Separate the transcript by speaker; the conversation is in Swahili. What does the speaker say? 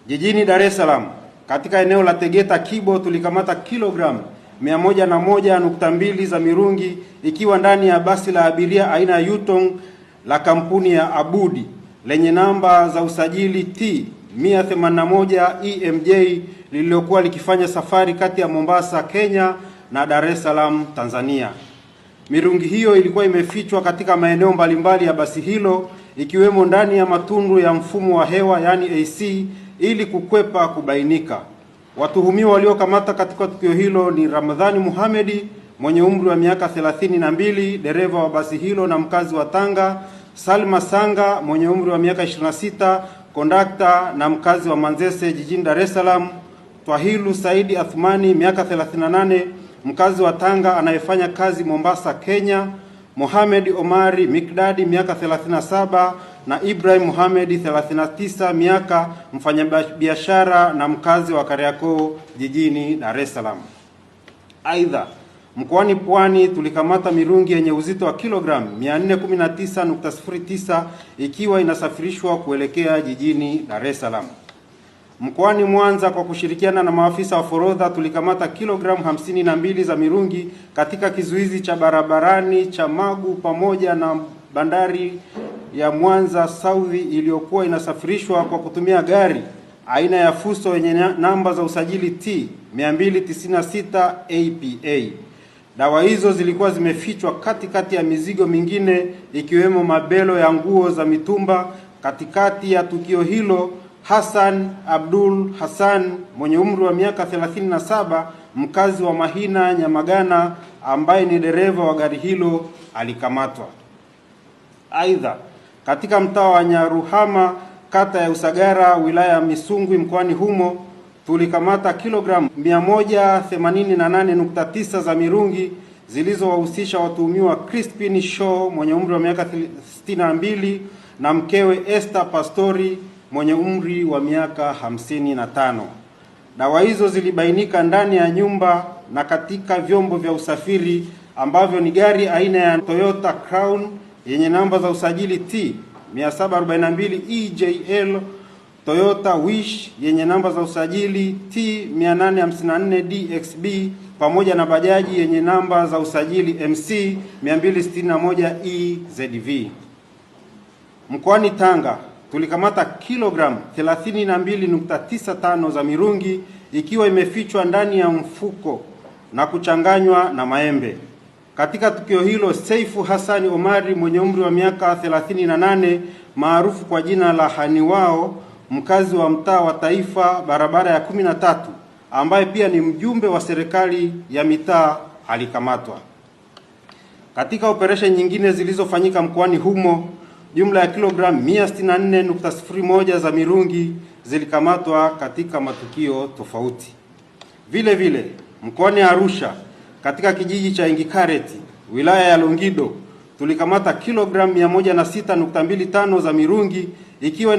Speaker 1: Jijini Dar es Salaam, katika eneo la Tegeta Kibo, tulikamata kilogramu 101.2 za mirungi ikiwa ndani ya basi la abiria aina ya Yutong la kampuni ya Abudi lenye namba za usajili T 181 EMJ lililokuwa likifanya safari kati ya Mombasa, Kenya na Dar es Salaam, Tanzania. Mirungi hiyo ilikuwa imefichwa katika maeneo mbalimbali ya basi hilo ikiwemo ndani ya matundu ya mfumo wa hewa yani AC ili kukwepa kubainika. Watuhumiwa waliokamata katika tukio hilo ni Ramadhani Muhamedi mwenye umri wa miaka 32, dereva wa basi hilo na mkazi wa Tanga, Salma Sanga mwenye umri wa miaka 26, kondakta na mkazi wa Manzese jijini Dar es Salaam, Twahilu Saidi Athmani miaka 38, mkazi wa Tanga anayefanya kazi Mombasa, Kenya, Mohamed Omari Mikdadi miaka 37 na Ibrahim Mohamed 39 miaka, mfanyabiashara na mkazi wa Kariakoo jijini Dar es Salaam. Aidha, mkoani Pwani tulikamata mirungi yenye uzito wa kilogramu 419.09 ikiwa inasafirishwa kuelekea jijini Dar es Salaam. Mkoani Mwanza kwa kushirikiana na maafisa wa forodha tulikamata kilogramu 52 za mirungi katika kizuizi cha barabarani cha Magu pamoja na bandari ya Mwanza South iliyokuwa inasafirishwa kwa kutumia gari aina ya Fuso yenye namba za usajili T 296 APA. Dawa hizo zilikuwa zimefichwa katikati ya mizigo mingine ikiwemo mabelo ya nguo za mitumba. Katikati ya tukio hilo, Hassan Abdul Hassan mwenye umri wa miaka 37, mkazi wa Mahina Nyamagana, ambaye ni dereva wa gari hilo alikamatwa. Aidha, katika mtaa wa Nyaruhama, kata ya Usagara, wilaya ya Misungwi mkoani humo, tulikamata kilogramu 188.9 za mirungi zilizowahusisha watuhumiwa Crispin Shaw mwenye umri wa miaka 62 na mkewe Esther Pastori mwenye umri wa miaka 55. Dawa hizo zilibainika ndani ya nyumba na katika vyombo vya usafiri ambavyo ni gari aina ya Toyota Crown yenye namba za usajili T 742 EJL, Toyota Wish yenye namba za usajili T 854 DXB pamoja na bajaji yenye namba za usajili MC 261 EZV. Mkoani Tanga tulikamata kilogramu 32.95 za mirungi ikiwa imefichwa ndani ya mfuko na kuchanganywa na maembe. Katika tukio hilo, Seifu Hassan Omari mwenye umri wa miaka 38 maarufu kwa jina la Haniwao, mkazi wa mtaa wa Taifa barabara ya 13, ambaye pia ni mjumbe wa serikali ya mitaa alikamatwa. Katika operesheni nyingine zilizofanyika mkoani humo, jumla ya kilogramu 164.01 za mirungi zilikamatwa katika matukio tofauti. Vile vile, mkoani Arusha katika kijiji cha Ingikareti, wilaya ya Longido, tulikamata kilogramu 106.25 za mirungi ikiwa